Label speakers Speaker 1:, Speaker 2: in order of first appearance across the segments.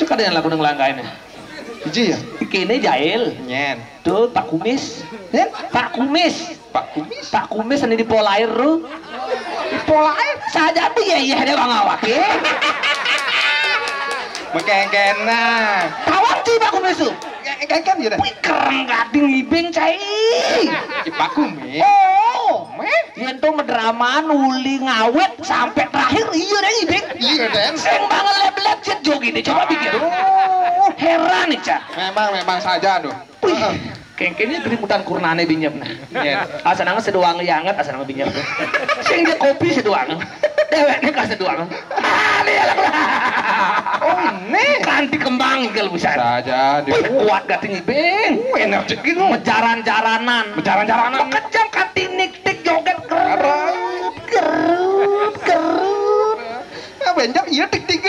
Speaker 1: Cek ada yang lagu nang langgain.
Speaker 2: Iji ya?
Speaker 1: Kene jahil.
Speaker 2: Nyen.
Speaker 1: Tuh Pak Kumis. Ya? Pak Kumis.
Speaker 2: Pak Kumis.
Speaker 1: Pak Kumis ini di Polair tuh. Di Polair saja tuh ya dia bang awak ya.
Speaker 2: Mekengkena.
Speaker 1: Kawan sih Pak Kumis tuh.
Speaker 2: Kengken ya dah.
Speaker 1: Wih keren gading ibing cai.
Speaker 2: Pak Kumis.
Speaker 1: Oh, yang tuh ngedrama nuli ngawet sampai terakhir iya deh ibing.
Speaker 2: Iya Den.
Speaker 1: Seng banget leb-leb cet jogi deh coba pikir. Heran nih cah.
Speaker 2: Memang saja tuh.
Speaker 1: Kengkennya gerimutan kurnane binyep nah.
Speaker 2: Iya.
Speaker 1: Asanang sedoang lianget asanang binyep. Sing dia kopi sedoang. Deweknya ka sedoang. Lihat lah. Oh ini kanti kembang kalau bisa.
Speaker 2: Saja di
Speaker 1: Kuat gating ibing.
Speaker 2: energi gitu.
Speaker 1: Mejaran-jaranan. Kejam kanti nik-tik joget kerut.
Speaker 2: Ya benjak iya tik-tik.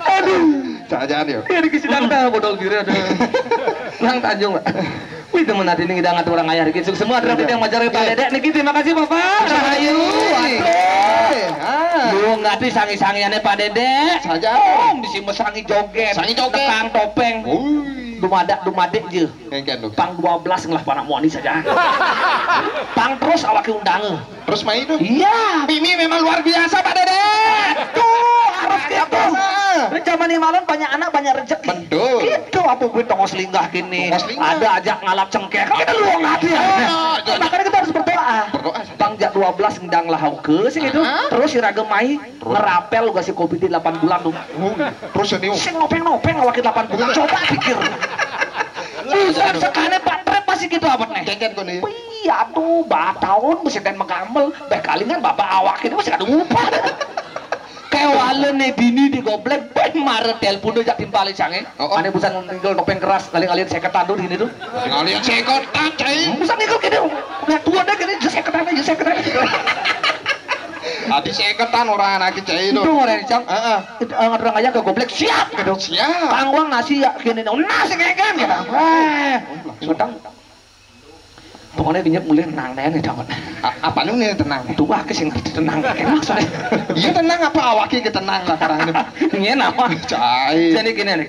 Speaker 1: Aduh.
Speaker 2: Saja dia.
Speaker 1: Ya dikisi dangda bodol biru ada. Nang Tanjung Pak. Wih temen hati ini ngidangat orang ayah dikisi semua adalah yang majarnya Pak Dedek niki terima kasih Bapak. Rahayu. Lu ngerti sangi-sangiannya Pak Dedek.
Speaker 2: Saja.
Speaker 1: Bisi mesangi joget.
Speaker 2: Sangi joget.
Speaker 1: Tekang topeng. Dumadek je.
Speaker 2: Kengken tuh.
Speaker 1: Pang 12 ngelah panak muani saja. Pang terus awaki undang.
Speaker 2: Terus main tuh.
Speaker 1: Iya.
Speaker 2: Ini memang luar biasa Pak Dedek.
Speaker 1: Tuh harus gitu. Zaman ini malam banyak anak banyak rezeki.
Speaker 2: Betul.
Speaker 1: Itu apa gue tongos linggah kini. Ada ajak ngalap cengkeh. Kita lu nggak dia. Makanya kita harus berdoa. Bang jak 12 ngendang lah hauke sih gitu. Terus si ragemai ngerapel gak si kopi di 8 bulan tuh.
Speaker 2: Terus ini.
Speaker 1: Sing nopeng awak 8 bulan. Coba pikir. Bukan sekali Pak Trep masih gitu apa nih?
Speaker 2: Kengken kok nih.
Speaker 1: Iya tuh, tahun mesti dan mengambil. Kalingan bapak awak ini masih ada lupa. Kewalen nih bini di goblek, marah telepon aja timpalin sange. Aneh busan ninggal topeng keras, kalian seketan tuh di sini tuh.
Speaker 2: Kalian seketan, cai.
Speaker 1: Busan ninggal gini, lihat tua deh gini, seketan aja.
Speaker 2: Tadi seketan orang anak cai itu.
Speaker 1: Itu orang cang. Ngadang aja ke goblek siap gitu.
Speaker 2: Siap.
Speaker 1: Pangwang nasi ya gini, nasi kayak kan gitu. Sedang. Pokoknya binyak mulai tenang nih dapat.
Speaker 2: Apa nih tenang?
Speaker 1: Itu wah kesing tenang kayak maksudnya.
Speaker 2: Iya tenang apa awaknya ketenang lah sekarang ini.
Speaker 1: Ini nama.
Speaker 2: Cai.
Speaker 1: Jadi gini nih.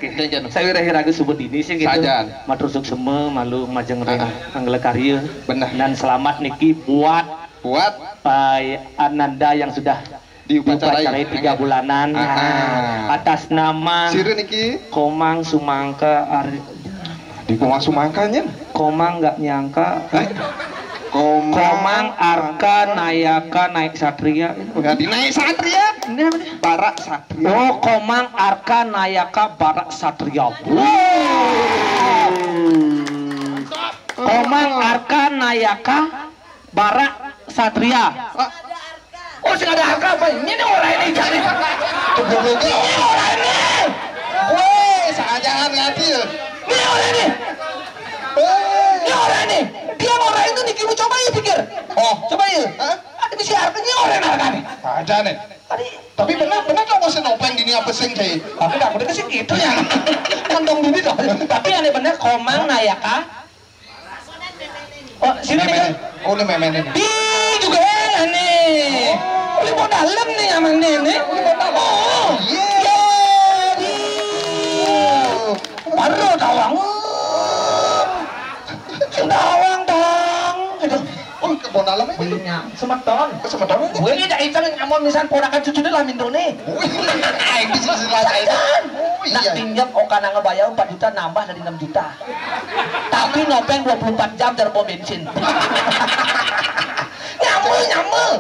Speaker 1: Saya ragu sebut ini sih gitu.
Speaker 2: Sajan.
Speaker 1: Matrusuk semua malu majeng reng anggele karya.
Speaker 2: Benar.
Speaker 1: Dan selamat niki buat Ananda yang sudah diupacarai 3 bulanan. Atas nama
Speaker 2: Sire niki
Speaker 1: Komang Sumangka
Speaker 2: di Komang Sumangkanya.
Speaker 1: Komang nggak nyangka. Komang Arka Nayaka Naik Satria.
Speaker 2: Ganti Naik Satria.
Speaker 1: Ini namanya
Speaker 2: Barak Satria.
Speaker 1: Oh, Komang Arka Nayaka Barak Satria. Komang Arka Nayaka Barak Satria. Oh, sih ada Arka apa? Ini orang ini cari. Ini orang ini.
Speaker 2: Woi, saja ganti.
Speaker 1: Ini orang ini. Ini orang ini. Dia orang itu nih, kamu coba ya pikir. Oh, coba ya. Ada bisa artinya orang Arka nih.
Speaker 2: Saja nih. Tapi benar kamu senopeng gini apa sing cai?
Speaker 1: Tapi nggak boleh kesini gitu ya. Kantong bibi dong. Tapi aneh bener Komang Nayaka. Oh, sini nih.
Speaker 2: Oh, ini memen ini.
Speaker 1: Ih, juga enak nih. Boleh mau dalam nih sama nenek. Boleh mau dalam. Oh, iya. Baru tawang. Tawang dong.
Speaker 2: Oh, kebon dalam ini.
Speaker 1: Semeton.
Speaker 2: Semeton.
Speaker 1: Gue ini dah ikan nyamun misal ponakan cucunya lah minto nih.
Speaker 2: Aing di sisi lain.
Speaker 1: Nak pinjam okana ngebayar 4 juta nambah dari 6 juta. Tapi nopeng 24 jam dari pom bensin. Nyamel.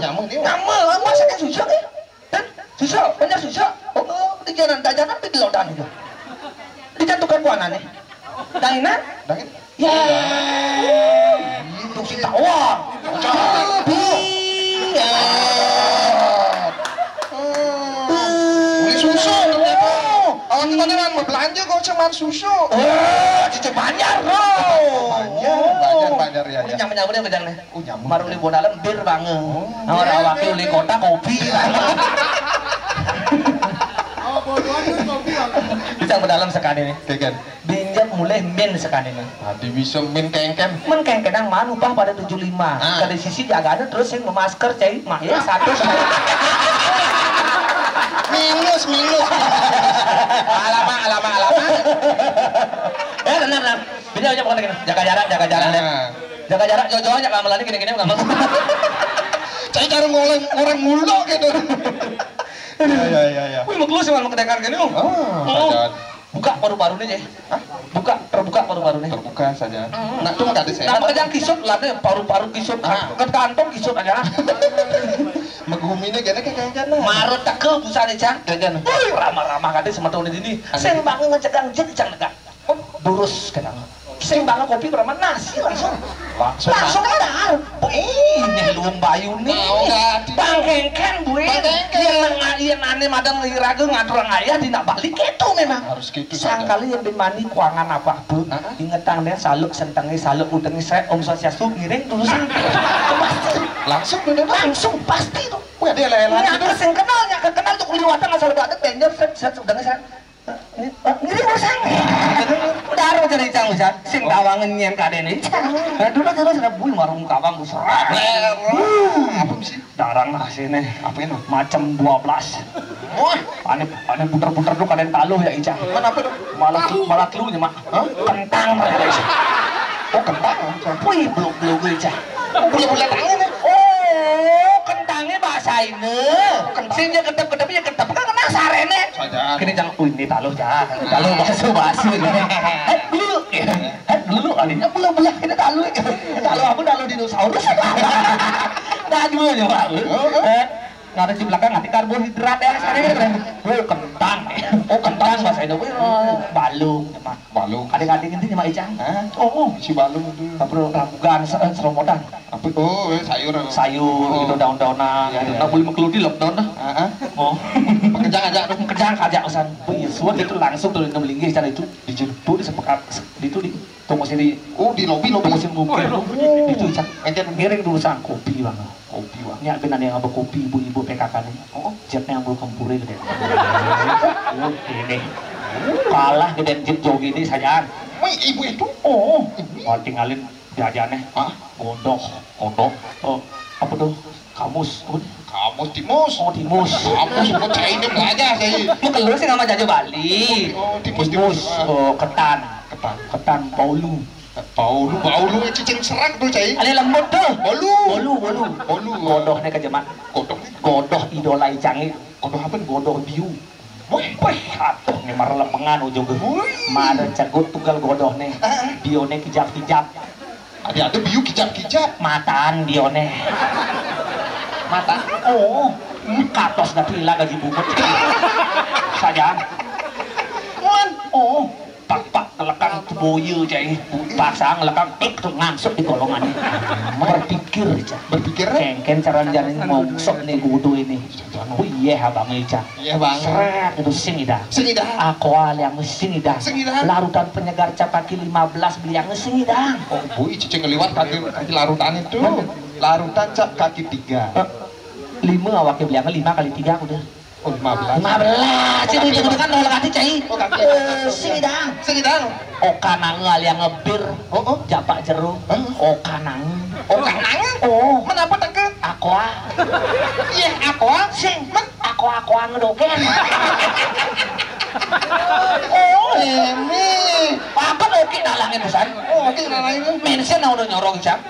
Speaker 1: Masa kan susah ya? Dan susah, banyak susah. Oh, di jalan-jalan di lautan juga. Dicantumkan kuana nih. Dainan? Ya. Itu si tawar.
Speaker 2: Susu. Awak kita dengan mau belanja kau cuman susu.
Speaker 1: Cice banyak bro.
Speaker 2: Banyak ya.
Speaker 1: Nyamuk yang gedang nih. Baru di bodalam bir banget. Orang wakil di kota kopi. Bisa berdalam sekali nih.
Speaker 2: Keken.
Speaker 1: Binjam mulai min sekali nih.
Speaker 2: Tadi bisa min kengken.
Speaker 1: Men kengkenang man upah pada 75. Dari sisi jaganya terus yang memasker cai. Mak ya 1.
Speaker 2: minus. Alamak.
Speaker 1: Tenang. Bisa aja bukan gini. Jaga jarak. Jaga jarak, jauh-jauh aja gamelan gini enggak mau.
Speaker 2: Saya cara ngoreng mulu gitu. Ya.
Speaker 1: Wih, mau sih mau kedengar gini. Buka paru-paru nih, Hah? Terbuka paru-paru nih.
Speaker 2: Terbuka saja. Nah, cuma tadi saya.
Speaker 1: Nama kerjaan kisut lah deh, paru-paru kisut. Ke kantong kisut aja.
Speaker 2: Meguminya gini kayak
Speaker 1: Marut tak ke pusat cang. Jajan. Ramah-ramah kade sama tahun ini. Sing banget ngecegang jadi cang negak. Durus kadang. Sing banget kopi berapa nasi langsung dar. Ini luang bayu nih. Bangkengken buin. Yang aneh madang liraga ngatur ngaya dina balik itu memang.
Speaker 2: Harus gitu.
Speaker 1: Sangkali yang dimani kuangan apa pun. Ingetangnya saluk sentangnya saluk udangnya saya om sosiasu ngiring dulu sampai. Langsung pasti tuh.
Speaker 2: Wah dia lelah.
Speaker 1: Nyata sing kenal tuh kuliwatan asal ada danger set udangnya saya. Ngiring usang. Daro jadi cang usang. Sing kawangan nyen kadene. Dulu terus ada bui warung kawang besar.
Speaker 2: Apa sih?
Speaker 1: Darang lah sini.
Speaker 2: Apa itu?
Speaker 1: Macam 12. Aneh puter-puter tuh kalian taluh ya Ica.
Speaker 2: Kenapa tuh?
Speaker 1: Malah telunya mak. Kentang lah Ica.
Speaker 2: Oh kentang.
Speaker 1: Wih belum Ica.
Speaker 2: Bulat-bulat tangan ya?
Speaker 1: Oh kentangnya bahasa ini. Singnya ketep-ketepnya ketep kan kena sarene. Kini jangan, ini taluh jangan. Taluh basuh ini. Dulu adanya belah ini taluh. Taluh apa taluh dinosaurus. Dah dulu aja Pak. Nggak ada di belakang nanti karbohidrat ya sekarang. Kentang bahasa Indonesia. Balung. Adik-adik ini cuma Icang.
Speaker 2: Si balung itu.
Speaker 1: Rabugan, seromodan.
Speaker 2: Apa? Oh
Speaker 1: Sayur gitu daun-daunan. Nggak boleh mengkeludi lockdown dah. Kejang aja usan. Suat itu langsung turun ke melinggi secara itu dijemput disepekat itu di tunggu sini.
Speaker 2: Di lobi
Speaker 1: mesin mobil itu Icang. Ngiring dulu sang kopi bang. Ini benar yang ngabek kopi ibu-ibu PKK nih. Jetnya yang belum kempure gede. Ini kalah gede jet jog ini saja.
Speaker 2: Ibu itu?
Speaker 1: Mau tinggalin jajannya. Gondok. Apa tuh? Kamus.
Speaker 2: Timus.
Speaker 1: Timus.
Speaker 2: Kamus mau cair ini belajar saya.
Speaker 1: Mau keluar sih nama jajo Bali. Timus. Ketan. Baulu
Speaker 2: cicing serak tuh cai.
Speaker 1: Ale lembut tuh.
Speaker 2: Bolu.
Speaker 1: Godohnya kejemat. Godoh idola Icangi.
Speaker 2: Godoh apa?
Speaker 1: Godoh biu. Wih, atuh nih marah lempengan ujung gue. Mana cagut tunggal godohnya. Bione kijap-kijap.
Speaker 2: Ada biu kijap-kijap.
Speaker 1: Mataan bione. Mata. Katos dah pila gaji bubut. Sajaan. Pak lekang boyu cai. Pasang lekang ngangsuk di golongan. Berpikir kengken cara jalan ngongsok nih gudu ini. Iya abang Ica.
Speaker 2: Iya bang.
Speaker 1: Seret itu singida. Aqua yang singida. Larutan penyegar capaki 15 bilang singida.
Speaker 2: Bu cicing ngeliwat kaki larutan itu. Larutan cap kaki 3.
Speaker 1: 5 awaknya bilang 5 kali 3 udah.
Speaker 2: 15.
Speaker 1: Sini itu kan nolak hati cai. Singidang. Okanang yang ngebir. Japak jeruk. Okanang. Kenapa tak ke? Aqua. Iya, aqua. Sing, aqua ngedoken.
Speaker 2: Ini.
Speaker 1: Apa oke dalangin besar?
Speaker 2: Oke dalangin.
Speaker 1: Mention udah nyorong jam.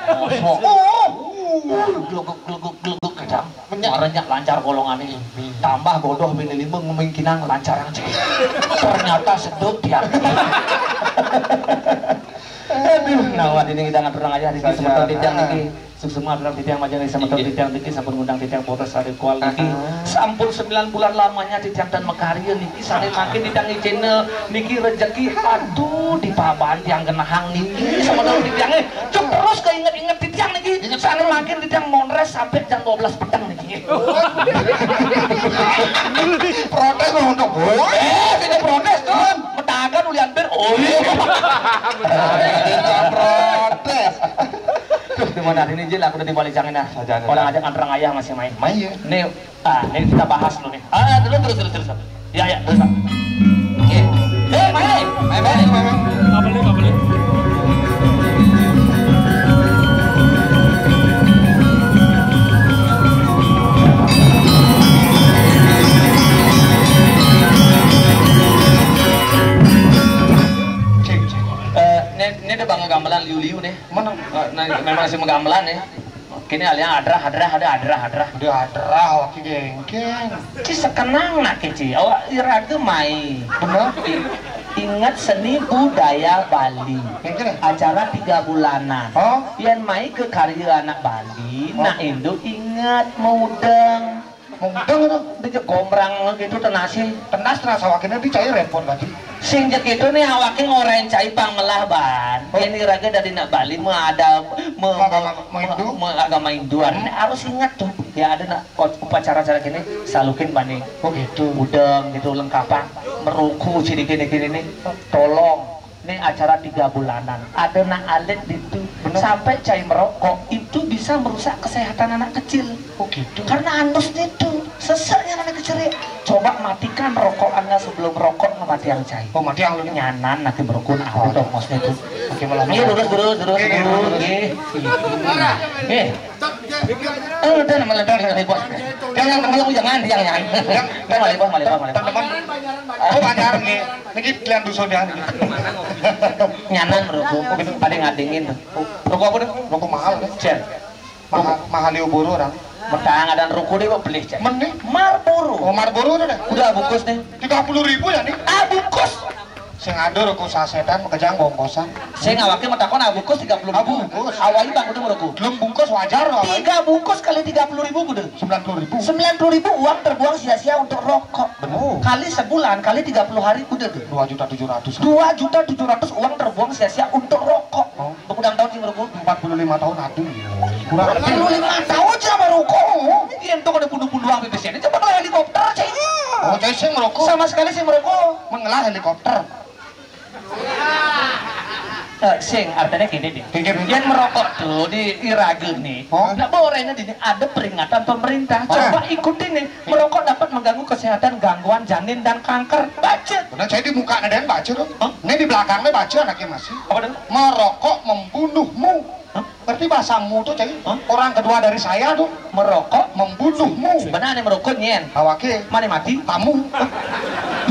Speaker 1: Gluguk kadang. Warnanya lancar golongannya. Tambah godoh bini 5 memungkinan lancar aja. Ternyata seduk dia. Aduh, nah ini kita ngatur aja di sini sebentar titiang niki. Semua bilang titiang majani sebentar titiang niki sampun ngundang titiang botes sari kual niki. Sampun 9 bulan lamanya titiang dan mekaria niki sare makin titiang channel niki rezeki aduh di paban tiang genahang niki sebentar titiangnya cuk terus keinget-inget titiang niki. Sare makin titiang monres sampai jam 12 petang niki.
Speaker 2: Protes loh untuk
Speaker 1: tidak protes tuh. Metakan ulian bir.
Speaker 2: Protes.
Speaker 1: Tuh dimana ini Jil aku udah dibalik jangan nah. Orang ajak antrang ayah masih main.
Speaker 2: Main.
Speaker 1: Nih, ini kita bahas dulu nih. Terus. Ya, terus. Oke. Main. Nggak boleh. gamelan liu-liu nih.
Speaker 2: Mana?
Speaker 1: Memang si gamelan nih. Kini alian adrah.
Speaker 2: Udah adrah waki gengkeng.
Speaker 1: Ci sekenang nak ci. Awak iraga mai.
Speaker 2: Bener?
Speaker 1: Ingat seni budaya Bali.
Speaker 2: Gengkeng.
Speaker 1: Acara 3 bulanan.
Speaker 2: Oh?
Speaker 1: Yang mai ke karya anak Bali. Nak Indo ingat mudeng.
Speaker 2: Mudeng itu.
Speaker 1: Dia gombrang gitu tenasi.
Speaker 2: Tenas terasa wakinya dicair repot tadi.
Speaker 1: Sing jek itu nih awake ngoren cai pangelah ban. Ini raga dari nak Bali ada agama Hinduan. Harus ingat tuh. Ya ada nak upacara-cara gini salukin bani.
Speaker 2: Oh gitu.
Speaker 1: Udeng gitu lengkapan. Meruku ciri gini nih. Tolong. Ini acara 3 bulanan. Ada nak alit itu sampai cai merokok itu bisa merusak kesehatan anak kecil.
Speaker 2: Oh gitu.
Speaker 1: Karena anus itu seseknya anak kecil. Coba matikan rokok anda sebelum rokok mati yang cai.
Speaker 2: Oh mati yang lu
Speaker 1: nyanan nanti berukun aku dong maksudnya itu.
Speaker 2: Oke malam.
Speaker 1: Ini terus. Udah nama ledang dari bos. Jangan jangan. Malih.
Speaker 2: Oh banyak nih. Niki kalian dusun ya.
Speaker 1: Nyanan merokok. Pada ngadingin tuh. Rokok apa tuh?
Speaker 2: Rokok mahal deh.
Speaker 1: Cen.
Speaker 2: Mahal buru orang.
Speaker 1: Bertang ada rokok deh beli cen.
Speaker 2: Mending
Speaker 1: Marlboro.
Speaker 2: Oh Marlboro udah deh.
Speaker 1: Udah bungkus nih.
Speaker 2: 30.000 ya nih.
Speaker 1: Bungkus.
Speaker 2: Sing ada rokok sasetan kejang bongkosan.
Speaker 1: Saya ngawaknya metakon bungkus 30.000.
Speaker 2: Bungkus.
Speaker 1: Awalnya bang udah merokok.
Speaker 2: Belum bungkus wajar loh.
Speaker 1: 3 bungkus kali 30.000 udah.
Speaker 2: 90.000.
Speaker 1: 90.000 uang terbuang sia-sia untuk rokok.
Speaker 2: Benar.
Speaker 1: Kali sebulan, kali 30 hari udah tuh.
Speaker 2: 2.700.000.
Speaker 1: 2.700.000 uang terbuang sia-sia untuk rokok. Udah tahun sih merokok?
Speaker 2: 45 tahun aduh. Kurang
Speaker 1: 45 tahun aja merokok. Ini tuh ada bunuh-bunuh ambil di sini. Coba kalau helikopter cai.
Speaker 2: Oh, cai sih merokok.
Speaker 1: Sama sekali sih merokok.
Speaker 2: Mengelah helikopter.
Speaker 1: Sing artinya gini deh. Yang merokok tuh di Iraga nih. Nah borenya di sini ada peringatan pemerintah. Coba ikutin nih. Merokok dapat mengganggu kesehatan gangguan janin dan kanker. Baca.
Speaker 2: Benar, saya di muka ada yang baca tuh. Ini di belakangnya baca anaknya masih.
Speaker 1: Apa tuh?
Speaker 2: Merokok membunuhmu. Berarti bahasamu tuh cai. Orang kedua dari saya tuh.
Speaker 1: Merokok
Speaker 2: membunuhmu.
Speaker 1: benar nih merokok nyen.
Speaker 2: Awake.
Speaker 1: Mana mati?
Speaker 2: Kamu.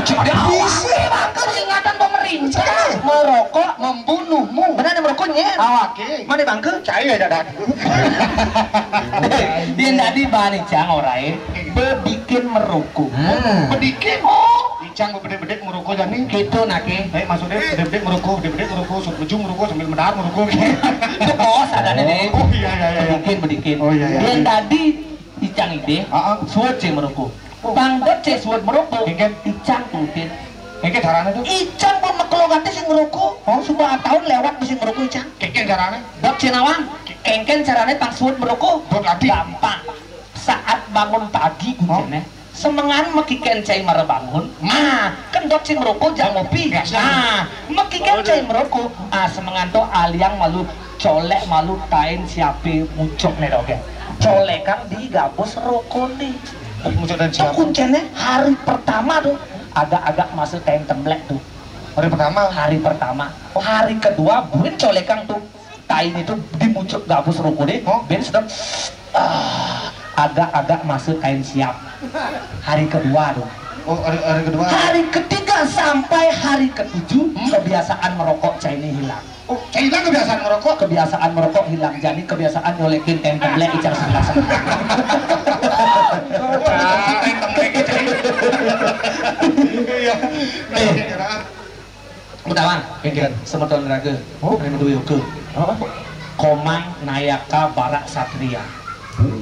Speaker 1: Tidak bisa bangker ingatan pemerintah. Merokok
Speaker 2: membunuhmu.
Speaker 1: benar nih merokok nyen.
Speaker 2: Awake.
Speaker 1: Mana bangker?
Speaker 2: Cai ya dadak.
Speaker 1: Dia tadi bani cang orai berbikin merokok.
Speaker 2: Bedikin. Icang bebedek merokok jadi.
Speaker 1: Gitu nake.
Speaker 2: Maksudnya bebedek merokok, sambil ujung merokok sambil medar merokok.
Speaker 1: Itu bos ada nih.
Speaker 2: Oh iya.
Speaker 1: Bedikin.
Speaker 2: Oh iya.
Speaker 1: Dia tadi icang ide. Suat cek merokok. Bangdot cek suat merokok. Icang tutin.
Speaker 2: Kengke caranya tuh?
Speaker 1: Icang pun mekelogati sing merokok. Sudah tahun lewat sing merokok icang.
Speaker 2: Kengke caranya?
Speaker 1: Dok cenawang. Kengken caranya tang suat merokok.
Speaker 2: Dok lagi.
Speaker 1: Gampang. Saat bangun pagi kuncinya. Semengan mekiken cai bangun. Kan dok cing merokok jangan ngopi. Mekiken cai merokok. Semengan tuh aliang malu colek malu tain siapi muncul nih dok ya. Colekan di gabus rokok nih.
Speaker 2: Muncul dan siapa?
Speaker 1: Kuncinya hari pertama tuh. Agak-agak masuk tain temblek tuh.
Speaker 2: Hari pertama?
Speaker 1: Hari pertama. Hari kedua buin colekan tuh. Tain itu dimuncul gabus rokok nih. Ben sedang agak-agak masuk kain siap. Hari kedua tuh.
Speaker 2: Oh, hari kedua.
Speaker 1: Hari ketiga sampai hari ketujuh kebiasaan merokok cai ini hilang.
Speaker 2: Oh, cai hilang kebiasaan merokok?
Speaker 1: Kebiasaan merokok hilang. Jadi kebiasaan nyolekin kain temblek icar sebelah sana.
Speaker 2: Kain temblek cai. Iya.
Speaker 1: Pertama, semeton raga. Ini menduwe uke. Komang Nayaka Barak Satria.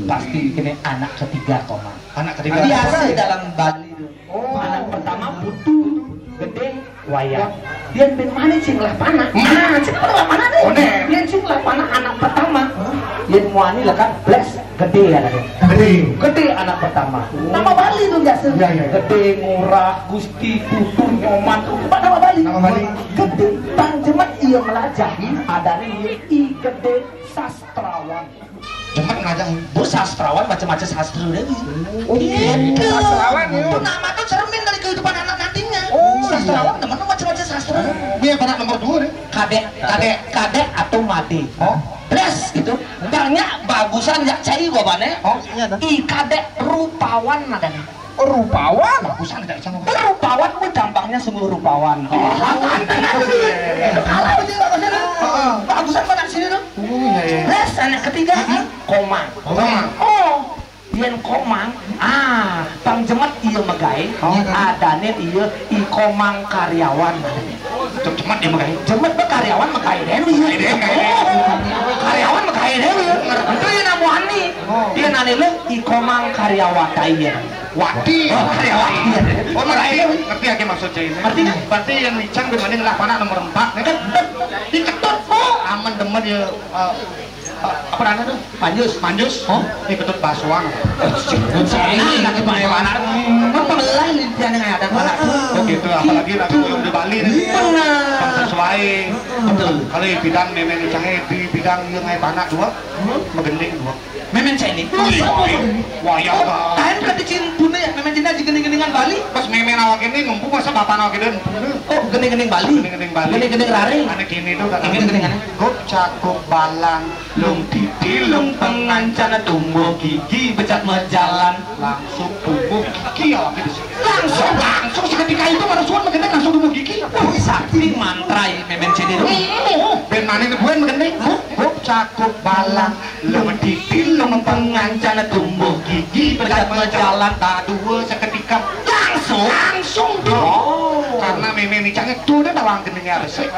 Speaker 1: Pasti ini anak ketiga Komang.
Speaker 2: Anak ketiga.
Speaker 1: Biasa dalam Bali itu. Anak pertama putu, gede, wayang. Dia ben mana cinglah panah. Cinglah panah deh. Dia cinglah panah anak pertama. Dia muani lekat bless gede ya lagi. Gede anak pertama. Nama Bali itu biasa. Gede, murah, gusti, putu, nyoman. Nama Bali. Gede, Jemet iya melajahi. Ada nih i gede sastrawan.
Speaker 2: Jemet ngelajahi.
Speaker 1: Bu sastrawan macam-macam sastra deh.
Speaker 2: Gitu. Sastrawan
Speaker 1: itu nama tuh cermin dari kehidupan anak nantinya. Sastrawan teman macam-macam sastra.
Speaker 2: Dia anak nomor 2 deh.
Speaker 1: Kadek atau mati. Bless gitu. Banyak bagusan ya cai gua bane.
Speaker 2: Iya dah.
Speaker 1: I kadek rupawan ada nih.
Speaker 2: Rupawan? Bagusan tidak bisa ngomong.
Speaker 1: Rupawan itu gampangnya sungguh rupawan. Bagusan pada sini tuh.
Speaker 2: Iya.
Speaker 1: Terus anak ketiga Komang. Oh, yen Komang, pangjemet iya megae, adane iya Komang karyawan.
Speaker 2: Cemat dia megae.
Speaker 1: Jemet be karyawan megae dewe. Karyawan megae dewe. Itu yang namuani. Dia nane lu Komang karyawan ieu.
Speaker 2: Wadi.
Speaker 1: Karyawan.
Speaker 2: Oh, ngerti aja maksudnya ini.
Speaker 1: Ngerti kan?
Speaker 2: Berarti yang licang dibanding lapangan nomor 4 kan diketut. Aman demen ya apa namanya tuh? Manjus. Oh, diketut basuhan.
Speaker 1: Ini lagi bagaimana? Pembelai lidian yang ada anak.
Speaker 2: Oh gitu, apalagi lagi belum di Bali nih.
Speaker 1: Benar.
Speaker 2: Sesuai.
Speaker 1: Betul.
Speaker 2: Kalau di bidang nemen licangnya di bidang yang kayak panak dua, megending dua.
Speaker 1: Memen saya ini.
Speaker 2: Wah ya kan.
Speaker 1: Kain keticin punya ya, memen cina gening-geningan Bali.
Speaker 2: Pas memen awak ini ngumpu masa bapak awak ini.
Speaker 1: Oh, gening-gening Bali. Gening-gening lari.
Speaker 2: Aneh gini tuh kan.
Speaker 1: Gening-geningan.
Speaker 2: Gup cakup balang, lung titi, lung
Speaker 1: pengancana tumbuh gigi becat menjalan
Speaker 2: langsung tumbuh gigi awak ini. Langsung seketika itu manusia mengendeng langsung tumbuh gigi.
Speaker 1: Sakti mantrai memen cina itu.
Speaker 2: Ben mana ini buan mengendeng? Gup cakup balang, lung titi, lung
Speaker 1: pengancana tumbuh gigi becat menjalan
Speaker 2: tak dua seketika
Speaker 1: langsung.
Speaker 2: Karena memen nicangnya tuh udah bawang gendengnya resik.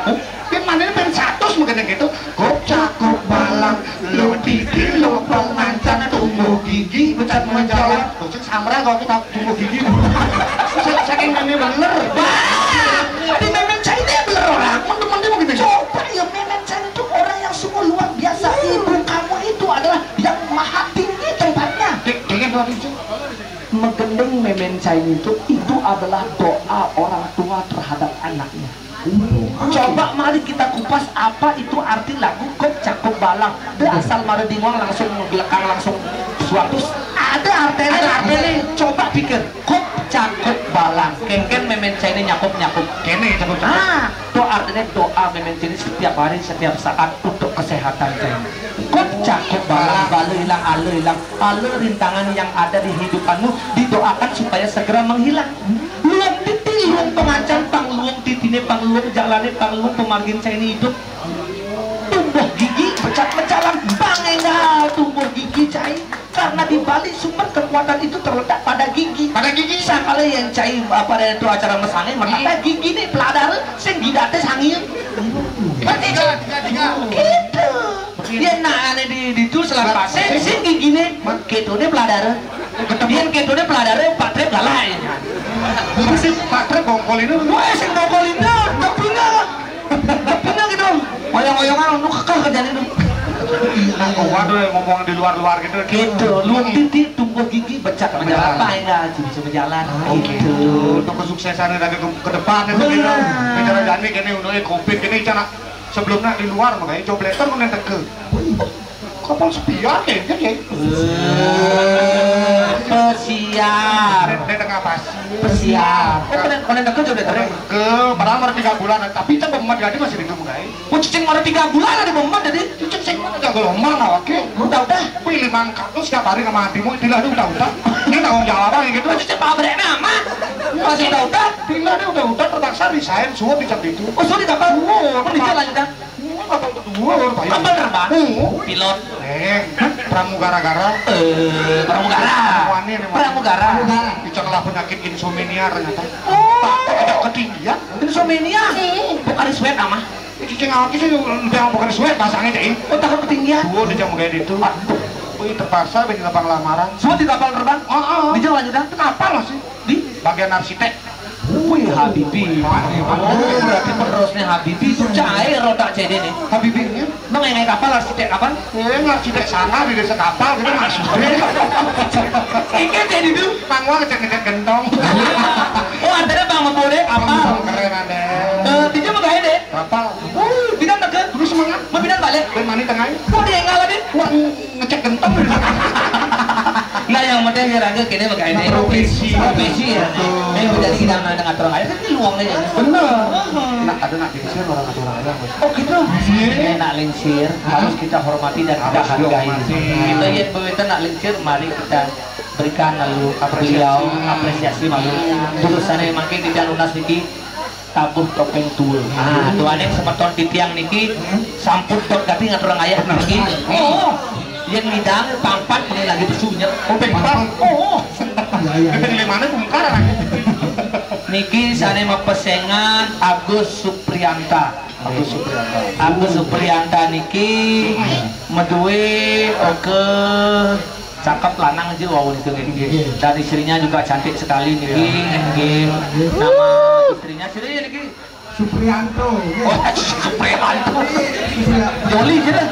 Speaker 2: Ben mana ini ben 100 mengendeng gitu. Gup cakup balang, lung titi, lung pengancana tumbuh gigi becat menjalan. Tuh cek samra kalau kita tumbuh gigi. Saking ini bener.
Speaker 1: Di memen China bener orang. Teman-teman mau gitu. Coba ya memen China itu orang yang sungguh luar biasa. Ibu kamu itu adalah yang maha tinggi tempatnya.
Speaker 2: Dengan doa itu.
Speaker 1: Menggendeng memen China itu adalah doa orang tua terhadap anaknya. Coba mari kita kupas apa itu arti lagu Kop Cakup Balang. Dia asal mari dinguang langsung gelekang langsung suatu ada artinya. Coba pikir Kop Cakup Balang. Ken memen China nyakup.
Speaker 2: Kene cakup.
Speaker 1: Itu artinya doa memen China setiap hari setiap saat untuk kesehatan China. Kop Cakup Balang, balu hilang, alu rintangan yang ada di hidupanmu didoakan supaya segera menghilang. Luang titi, luang pengancam, pangluang titine, pangluang jalane, pangluang pemargin China hidup. Tumbuh gigi, becat menjalan, bangenggal tumbuh gigi Cai. Karena di Bali sumber kekuatan itu terletak pada gigi. Sakala yang Cai apa itu acara mesane, maka gigi nih peladar, sing didate sangil.
Speaker 2: Tiga.
Speaker 1: Gitu. Dia nak di itu selapas, sing gigi nih, gitu nih peladar. Dia gitu nih peladar, patre galai.
Speaker 2: Si patre bongkol ini.
Speaker 1: Wah, sing bongkol ini, tapi gitu. Oyong-oyongan untuk kekal kerjaan itu.
Speaker 2: Nah, waduh ngomong di luar gitu.
Speaker 1: Gitu, lu titik tumbuh gigi becak menjalan apa enggak bisa berjalan. Gitu.
Speaker 2: Untuk kesuksesan lagi ke depan itu gitu. Bicara jani kene udah Covid kene cara sebelumnya di luar makanya cobletan kene teke. Kapal spion ya kan ya.
Speaker 1: Pesiar.
Speaker 2: Di tengah pas.
Speaker 1: Pesiar. Konen teke cobletan.
Speaker 2: Ke padahal baru 3 bulan tapi itu pemat jadi masih di rumah guys.
Speaker 1: Oh, cicing baru 3 bulan ada pemat jadi.
Speaker 2: Cicing mana enggak gelombang awake.
Speaker 1: Udah.
Speaker 2: Pilih mangkat setiap hari sama hatimu istilah itu udah. Ini tanggung jawab gitu.
Speaker 1: Cicing pabriknya ama. Masih udah.
Speaker 2: Pilih dia udah terpaksa resign suap di jam itu.
Speaker 1: Oh, sudah dapat. Oh, di jalan dah.
Speaker 2: Kapal terbang.
Speaker 1: Pilot.
Speaker 2: Pramugara-gara.
Speaker 1: Pramugara.
Speaker 2: Dicelah penyakit insomnia ternyata.
Speaker 1: Oh,
Speaker 2: ketinggian.
Speaker 1: Insomnia. Bukan sweat ama.
Speaker 2: Cicing awak sih udah bukan sweat pasangnya deh.
Speaker 1: Oh, takut ketinggian.
Speaker 2: Di jam kayak itu. Wih terpaksa bikin lapang lamaran.
Speaker 1: Semua di kapal terbang? Di jalan juga?
Speaker 2: Kenapa lah sih? Di bagian arsitek.
Speaker 1: Wih, Habibie. Oh, berarti penerusnya Habibie itu cair roda CD nih.
Speaker 2: Habibie-nya?
Speaker 1: Lo nggak kapal arsitek kapan?
Speaker 2: Arsitek sana di desa kapal gitu maksudnya.
Speaker 1: Ikan jadi itu.
Speaker 2: Pangwa ngecek-ngecek gentong.
Speaker 1: Oh, antara bang memboleh kapal.
Speaker 2: Keren ada.
Speaker 1: Tidak mau gaya deh.
Speaker 2: Kapal.
Speaker 1: Bidang deket.
Speaker 2: Terus semangat.
Speaker 1: Mau bidang balik.
Speaker 2: Dan mani tengahnya.
Speaker 1: Kok dia ngalah deh?
Speaker 2: Wah ngecek gentong.
Speaker 1: Nah yang penting kira-kira kini pakai ini profesi ya. Yang menjadi kita ngatur aja kan luangnya ya.
Speaker 2: Bener. Nak ada nak lingsir orang ngatur aja.
Speaker 1: Oh gitu. Nak lingsir harus kita hormati dan kita hargai. Kita yang begitu nak lingsir mari kita berikan lalu beliau apresiasi malu. Tulisannya makin tidak lunas niki. tabuh topeng tuul. Ah, tuane semeton di tiang niki sampun tot gati ngatur ayah niki. Oh. Yang midang pampat ini lagi bersunyet.
Speaker 2: Oh, pempat. Oh. Kita di mana bongkar
Speaker 1: niki sane mepesengan Agus Supriyanta. Agus Supriyanta niki meduwe oke cakep lanang aja wow itu niki. Dan istrinya juga cantik sekali niki. Nama istrinya niki
Speaker 2: Supriyanto.
Speaker 1: Oh, Supriyanto. Joli gitu.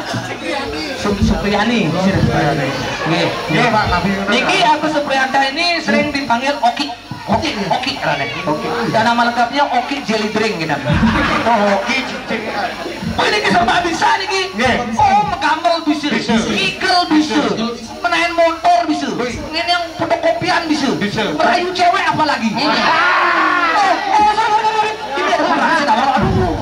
Speaker 1: Supriyani. Nggih.
Speaker 2: Nggih, Pak Nabi.
Speaker 1: Niki Agus Supriyanta ini sering dipanggil Oki. Oki karena dan nama lengkapnya Oki Jelly Drink gitu.
Speaker 2: Oh, Oki cicing.
Speaker 1: Oh ini serba bisa nih. Oh menggambar bisa, ngigel bisa, menahan motor bisa, ini yang fotokopian bisa, merayu cewek apalagi. Ini ada kurang sih, aduh.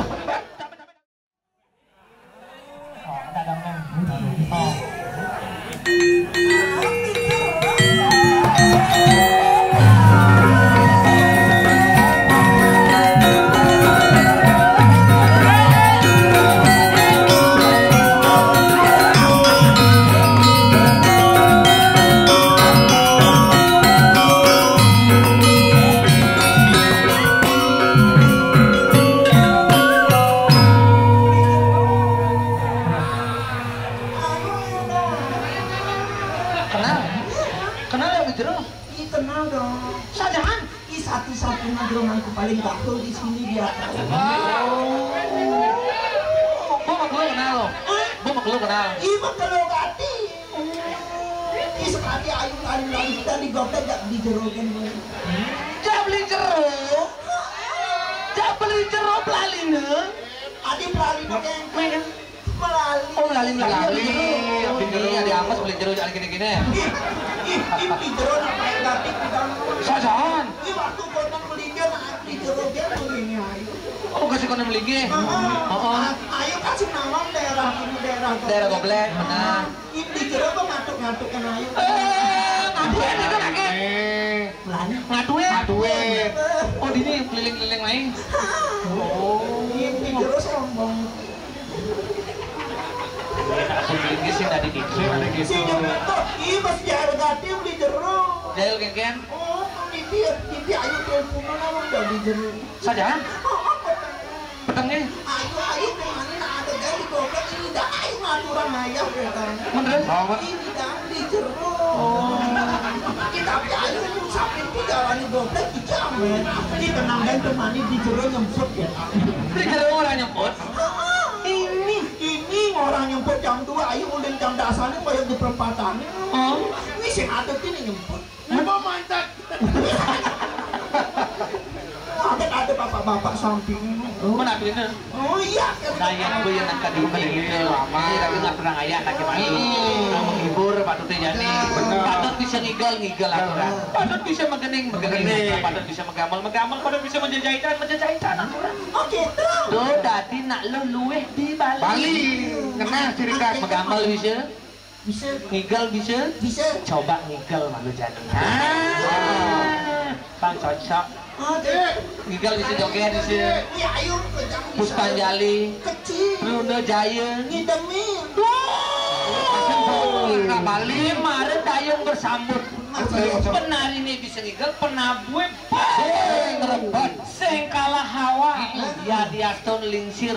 Speaker 3: paling bakul di sini dia.
Speaker 1: Bo maklo kenal lo. Bo maklo kenal.
Speaker 3: Ibu kalau gati. Sekali ayun lagi kita digopek gak dijerokan.
Speaker 1: Jangan beli jeruk. Jangan beli jeruk pelalina.
Speaker 3: Adi pelalina kan. Melali.
Speaker 1: Oh melalin. Ini ada amas beli jeruk jangan gini-gini.
Speaker 3: Ini jeruk apa yang gati kita.
Speaker 1: Sajan.
Speaker 3: Ini waktu konon melingga di jeruknya melingga.
Speaker 1: Oh kasih konon melingga.
Speaker 3: Ayo kasih nama daerah ini
Speaker 1: daerah Goblek benar.
Speaker 3: Ini di jeruk kok ngatuk-ngatukan ayo.
Speaker 1: Ngaduin itu lagi. Ngaduin. Oh ini keliling-keliling lain. Oh
Speaker 3: ini jeruk sombong.
Speaker 1: Aku beli sih tadi gitu.
Speaker 3: Si jeruk tuh, iya masih jalan gati beli jeruk.
Speaker 1: Jail ken.
Speaker 3: Oh, Bibi ayo teleponan awang dah beli jeruk.
Speaker 1: Saja? Petangnya?
Speaker 3: Ayo kemana ada gali goblok ini dah ayo ngaturan ayah ya kan.
Speaker 1: Bener?
Speaker 3: Ini dah beli jeruk. Kita ayo sampai di jalan goblok dijamin. Kita nanggain temani di jeruk nyemput ya.
Speaker 1: Di jeruk orang nyemput?
Speaker 3: Ini orang nyemput jam 2, ayo ulin jam dasarnya kayak di perempatan. Ini sih ada ini nyemput.
Speaker 2: Mau mantat.
Speaker 3: Ada bapak-bapak samping.
Speaker 1: Mana bener?
Speaker 3: Oh iya.
Speaker 1: Saya gue yang nak di lama. Tapi nggak pernah ayah nak gimana? Menghibur patut jadi. Patut bisa ngigel aturan. Patut bisa megening. Patut bisa megamal. Patut bisa menjajahitan.
Speaker 3: Oh gitu.
Speaker 1: Tuh tadi nak luweh di Bali.
Speaker 2: Kena ciri khas
Speaker 1: Megamal bisa.
Speaker 3: Bisa.
Speaker 1: Ngigel bisa.
Speaker 3: Bisa.
Speaker 1: Coba ngigel malu jadi. Bang cocok. Ngigel bisa joget bisa.
Speaker 3: Ya ayo
Speaker 1: Puspanjali.
Speaker 3: Kecil.
Speaker 1: Brunda Jaya.
Speaker 3: Ngidemin.
Speaker 1: Bali kemarin dayung bersambut. Penari ini bisa ngigel, penabue ngerebat sing kalah hawa. Ya diaston lingsir.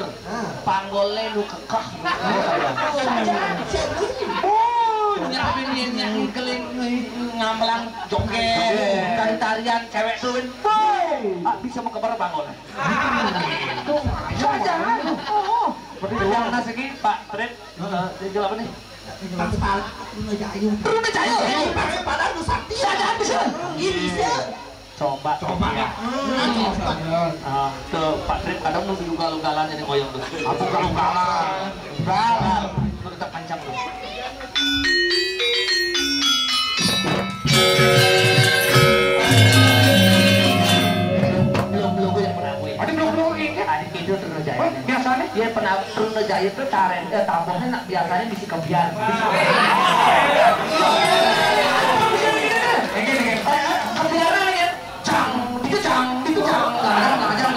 Speaker 1: Panggolnya lu kekeh. Nyapin yang ngigeling ngamelang joget tarian cewek tuin. Bisa mau kebar panggolnya. Seperti yang nasi ini Pak Tret. Dia apa nih? Brunda Jaya.
Speaker 3: Padahal lu sakti.
Speaker 1: Saja bisa.
Speaker 3: Iya bisa.
Speaker 1: Coba. Tuh Pak Tret kadang nunggu ugal-ugalan jadi ngoyong tuh.
Speaker 2: Aku ugal-ugalan.
Speaker 1: Lu tetap pancang lu. Belum gue yang pernah gue.
Speaker 2: Belum ini.
Speaker 1: Adik itu Brunda Jaya.
Speaker 2: Biasanya
Speaker 1: Dia pernah Brunda Jaya itu tambahnya nak biasanya bisi kebiar. Kebiaran ya. Cang, itu cang. Ngajak.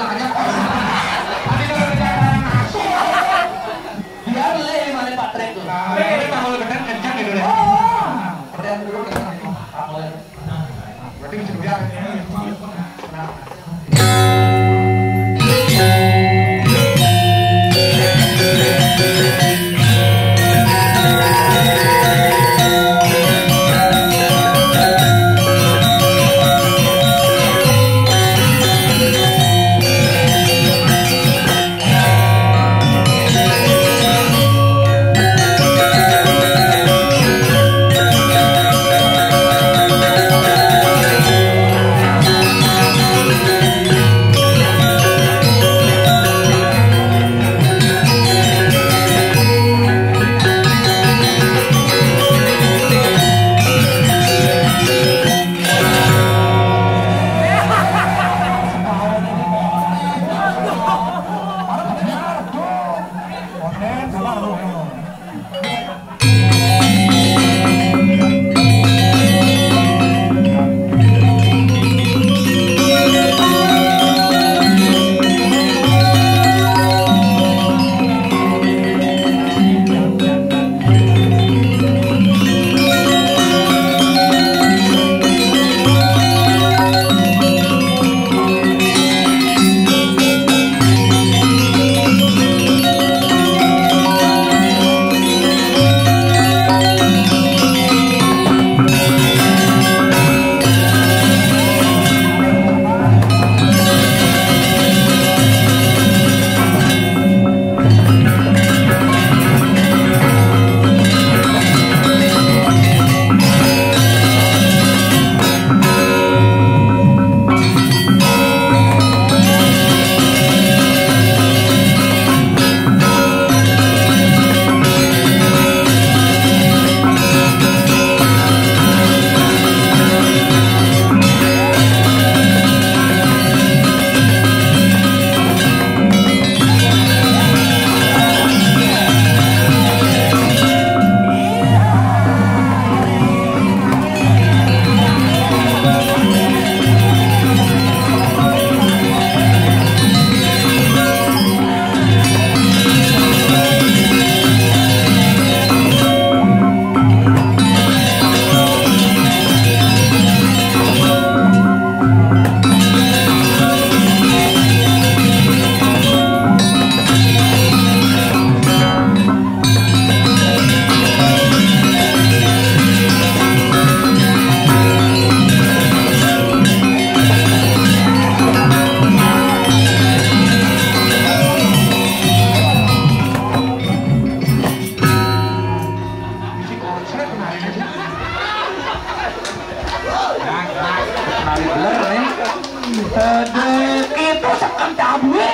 Speaker 1: Itu sekam tabue.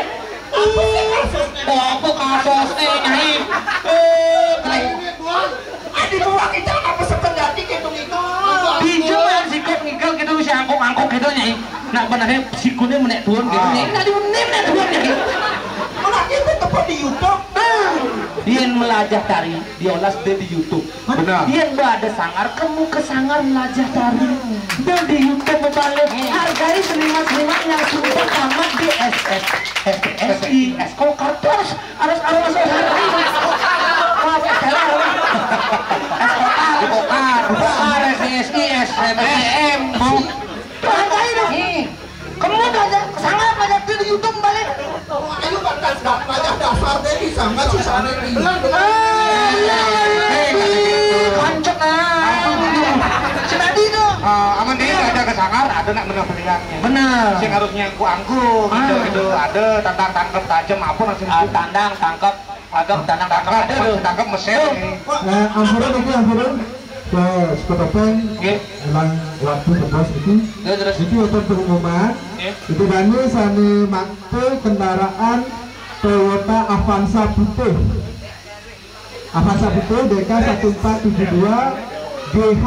Speaker 1: Apa sih kasusnya? Apa kasusnya nyai?
Speaker 3: Adi buang itu apa sekendati gitu gitu.
Speaker 1: Pinjam sikut ngigel gitu si angkung-angkung gitu nyai. Nak benarnya sikutnya menek turun gitu nyai. Tadi menek turun nyai.
Speaker 3: Mengerti itu tepat di YouTube.
Speaker 1: Dia melajah tari, diolas dia di YouTube.
Speaker 2: Benar.
Speaker 1: Dia ada sangar, kamu ke sangar melajah tari. Dan di YouTube membalik hargai seniman-seniman yang sudah tamat di SSI, Esko Kartos, harus masuk hari. Bukar, SSI, SMM. Hargai dong. Kamu belajar sangar belajar di YouTube balik.
Speaker 3: Ayo batas belajar dasar deh di sangat si sana di.
Speaker 1: Kancet Sedadi tuh.
Speaker 2: Aman dia ada kesangar, ada nak bener pilihannya.
Speaker 1: Bener.
Speaker 2: Sing harusnya angku, gitu, ada tantang tangkep tajam apa langsung.
Speaker 1: Tandang tangkap, agak tandang tangkap ada tuh.
Speaker 2: Tangkep mesin.
Speaker 4: Nah, akhirnya terus ketopeng hilang waktu tebas itu
Speaker 1: Terus.
Speaker 4: itu untuk pengumuman itu bani sani makte kendaraan Toyota Avanza putih DK 1472 GH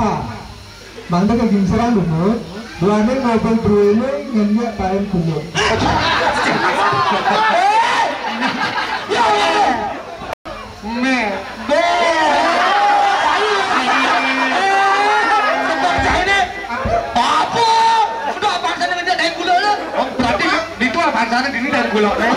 Speaker 4: bangda ke gingseran lumut duane mobil bruine ngenyak kain kumut
Speaker 2: Pansana ini dari gulok nih.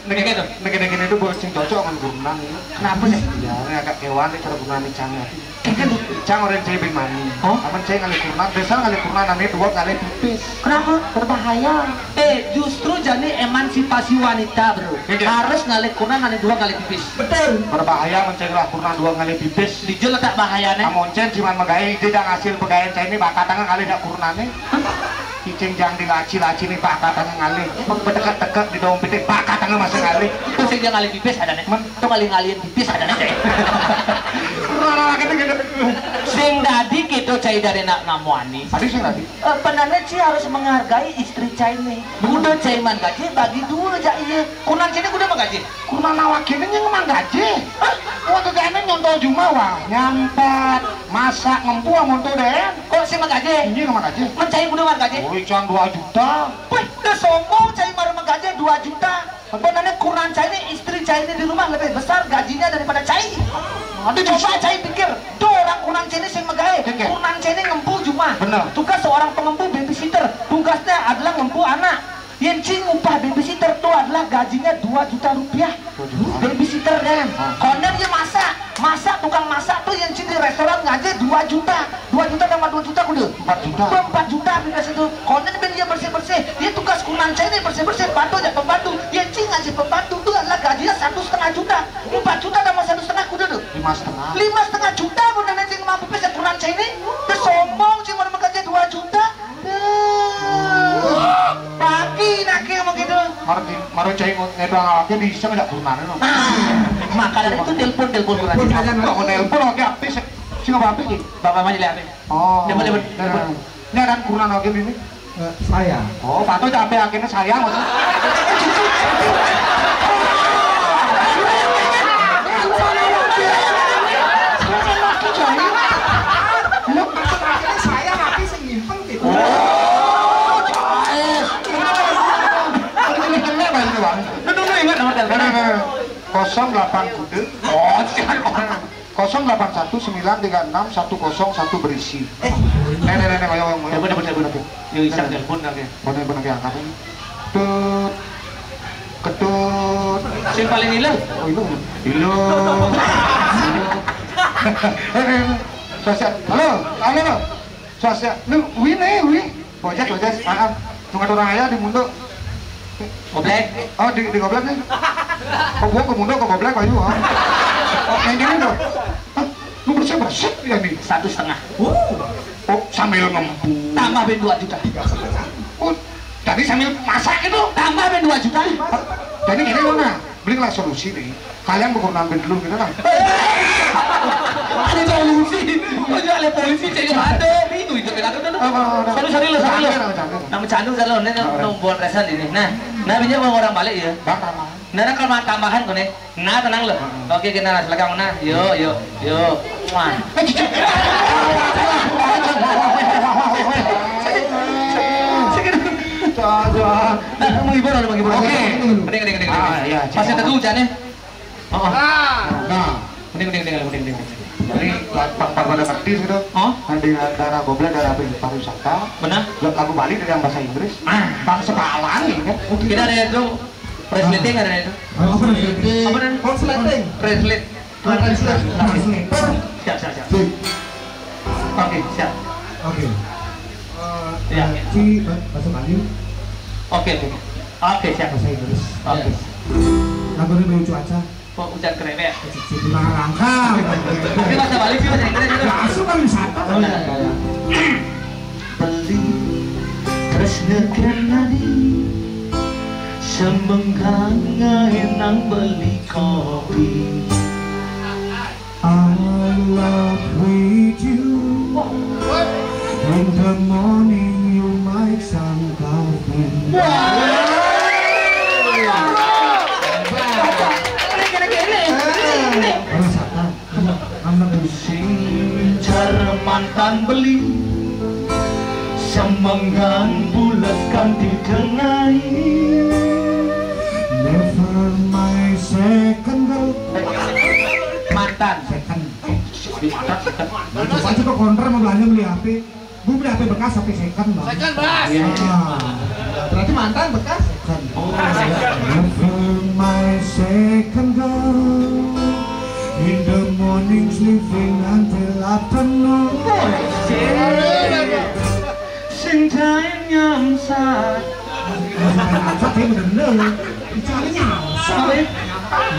Speaker 2: Negara itu buat sing cocok kan gurunan. Kenapa sih? Ya, ini agak kewan nih cara gurunan nih cang. Kan cang orang cewek bimani. Aman cewek kali gurunan, besar kali gurunan namanya dua kali pipis.
Speaker 1: Kenapa? Berbahaya. Justru jadi emansipasi wanita bro. Harus ngalih kurnan ngalih dua kali pipis. Betul.
Speaker 2: Berbahaya mencegah kurnan dua kali pipis.
Speaker 1: Dijel tak bahayanya.
Speaker 2: Namun ceng cuma megay tidak hasil pegawai ceng ini bakal tangan kali tidak kurunannya. Cing jangan dilaci-laci nih pak katanya ngalih berdekat-dekat di daun pitik pak katanya masih ngalih
Speaker 1: itu sing dia ngalih pipis ada nih itu ngalih-ngalihin pipis ada nih sing dadi gitu cai dari nak namuani
Speaker 2: tadi sing dadi
Speaker 1: penanda sih harus menghargai istri cai nih udah cai man gaji bagi dulu aja iya kunan sini udah mah gaji
Speaker 2: kunan awak gini nyemang gaji waktu kayaknya nyontol jumawa nyampet masak ngempu amonto deh
Speaker 1: kok sih mah gaji
Speaker 2: ini ngemang gaji
Speaker 1: mencai udah mah gaji
Speaker 2: Cang 2 juta.
Speaker 1: Wih, udah sombong cai marah gaji 2 juta. Sebenarnya kurang cai ini istri cai ini di rumah lebih besar gajinya daripada cai. Aduh coba cai pikir, tuh orang kurang cai ini sing megawe. Kurang cai ini ngempu cuma.
Speaker 2: Bener.
Speaker 1: Tugas seorang pengempu babysitter. Tugasnya adalah ngempu anak. Yang cing upah babysitter itu adalah gajinya 2 juta rupiah. Babysitter kan. Koner dia masak tukang masak tuh yang cing di restoran ngaji 2 juta. 2 juta sama 2 juta kudu.
Speaker 2: 4 juta.
Speaker 1: 4 juta bebas itu. Koner ben dia bersih-bersih. Dia tugas kunan saya ini bersih-bersih. Bantu aja pembantu. Yang cing ngaji pembantu itu adalah gajinya 1,5 juta. 4 juta sama 1,5 kudu tuh.
Speaker 2: 5,5.
Speaker 1: 5,5 juta benar cing mampu bisa kunan saya ini. Dia sombong cing mau gaji 2 juta. Pagi naki ngomong gitu.
Speaker 2: Maro cai ngedang awaknya bisa nggak kurunan no.
Speaker 1: Makanya itu telepon kunan.
Speaker 2: Kalau telepon oke aktif sih nggak apa sih.
Speaker 1: Bapak mah jadi apa?
Speaker 2: Oh.
Speaker 1: Telepon.
Speaker 2: Ini ada kurunan oke ini.
Speaker 4: Saya.
Speaker 2: Oh, Pak tuh capek akhirnya saya maksudnya.
Speaker 4: Saya tapi sing nyimpen gitu.
Speaker 1: Ingat nomor telepon.
Speaker 2: 08 kudu. Oh, 0819361001 berisi. Nenek kayak yang
Speaker 1: Telepon. Yang iseng telepon lagi.
Speaker 2: Bener kayak angkat ini. Ketut.
Speaker 1: Sing paling ilang.
Speaker 2: Oh, ilu. Sosial. Halo. Sosial. Lu wi. Bojek. Tunggu orang ayah di mundo.
Speaker 1: Goblek.
Speaker 2: Oh, di goblek nih. Kok gua ke mundo ke goblek ayo. Oh, yang ini dong. Lu bersih ya nih.
Speaker 1: 1,5.
Speaker 2: Oh, sambil ngempu.
Speaker 1: Tambah ben 2 juta.
Speaker 2: Oh, tadi sambil masak itu.
Speaker 1: Tambah ben 2 juta.
Speaker 2: Jadi ini mana? Belilah solusi nih. Kalian bukan ngambil dulu gitu kan?
Speaker 1: Ada solusi. Kok jual polisi jadi ada itu kan ada. Sorry lo. Nama candu kalau ini nomor resan ini. Nah pinjam orang balik ya. Nah kalau tambahan kau nih. Nah tenang lo. Oke kita silakan mana. Yo. Wah. Menghibur. Oke. Mending. Masih teguh hujannya. Mending.
Speaker 2: Jadi pada ngerti gitu. Di daerah goblek, daerah pariwisata.
Speaker 1: Benar.
Speaker 2: Lagu Bali dari yang bahasa Inggris. Bangsa Palang ini.
Speaker 1: Kita ada itu. Translating ada itu. Apa dan?
Speaker 4: Translating.
Speaker 1: Translate. Siap. Oke, siap.
Speaker 4: Oke.
Speaker 1: Ya.
Speaker 4: Ci bahasa Bali.
Speaker 1: Oke, siap.
Speaker 4: Bahasa Inggris.
Speaker 1: Oke.
Speaker 4: Lagu ini menuju cuaca.
Speaker 1: Kok hujan keren ya?
Speaker 4: Cici langkah.
Speaker 1: Ini bahasa Bali sih bahasa Inggris itu.
Speaker 4: Langsung kan wisata.
Speaker 1: Beli tresna kenali semenggang enang beli kopi.
Speaker 4: I love with you. In the morning you make some coffee.
Speaker 1: Sincar mantan beli semenggan bulatkan ditengai.
Speaker 4: Never my second girl.
Speaker 1: Mantan
Speaker 4: Coba aja kok kontrak mau belanja beli HP. Gue beli HP bekas, HP second bang.
Speaker 3: Second bas.
Speaker 4: Berarti mantan bekas second.
Speaker 1: Oh, second.
Speaker 4: Never my my second girl. In the morning sleeping until afternoon.
Speaker 1: Sing time nyam sat.
Speaker 4: Tapi bener, caranya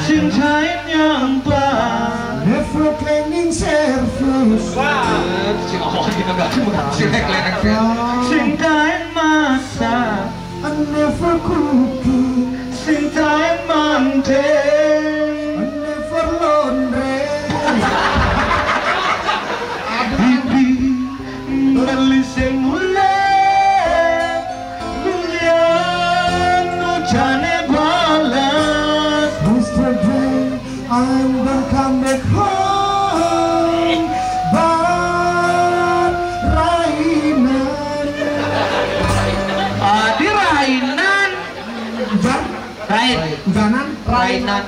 Speaker 1: Sing time nyam pat.
Speaker 4: never cleaning service.
Speaker 1: Sing ngomong gitu gak sing cleaning service. Sing time masak.
Speaker 4: I never cooking.
Speaker 1: Sing time mandi.
Speaker 4: I never laundry.
Speaker 1: Bibi beli sing mulai mulian ujane balas.
Speaker 4: Yesterday I'm gonna come back home, but Rainan.
Speaker 1: Di Rainan.
Speaker 4: Hujan?
Speaker 1: Rain.
Speaker 4: Hujanan?
Speaker 1: Rainan.